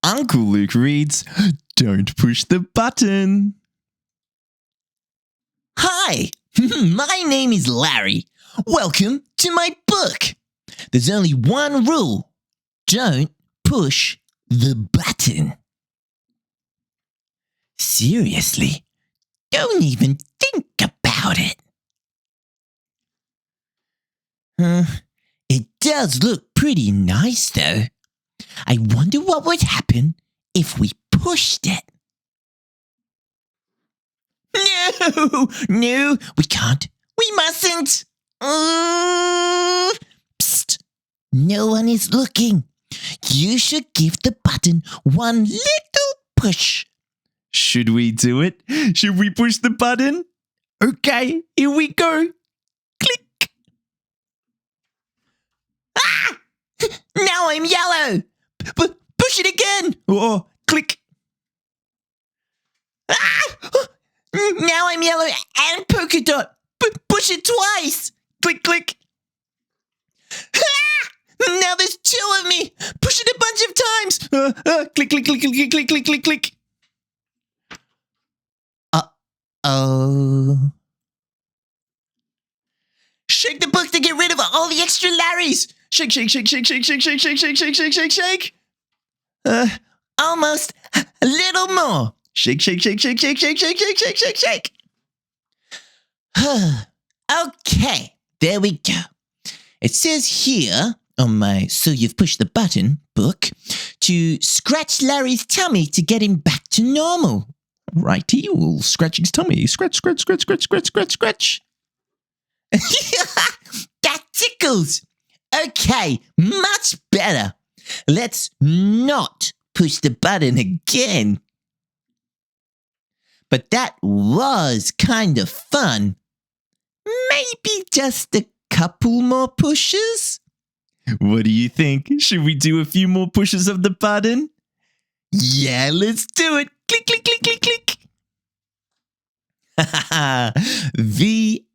Uncle Luke reads, "Don't push the button." Hi, my name is Larry. Welcome to my book. There's only one rule. Don't push the button. Seriously, don't even think about it. It does look pretty nice, though. I wonder what would happen if we pushed it. No, we can't. We mustn't. Psst, no one is looking. You should give the button one little push. Should we do it? Should we push the button? Okay, here we go. Click. Ah! Now I'm yellow. Push it again. Oh, click. Ah! Now I'm yellow and polka dot. Push it twice. Click, click. Ah! Now there's two of me. Push it a bunch of times. Click, click, click, click, click, click, click, click. Uh-oh. Shake the book to get rid of all the extra Larrys. Shake, shake, shake, shake, shake, shake, shake, shake, shake, shake, shake, shake, shake. Almost. A little more. Shake, shake, shake, shake, shake, shake, shake, shake, shake, shake, shake. Okay, there we go. It says here on my "So You've Pushed the Button" book to scratch Larry's tummy to get him back to normal. Righty, we'll scratch his tummy. Scratch, scratch, scratch, scratch, scratch, scratch, scratch. That tickles. Okay, much better. Let's not push the button again. But that was kind of fun. Maybe just a couple more pushes? What do you think? Should we do a few more pushes of the button? Yeah, let's do it. Click, click, click, click, click. The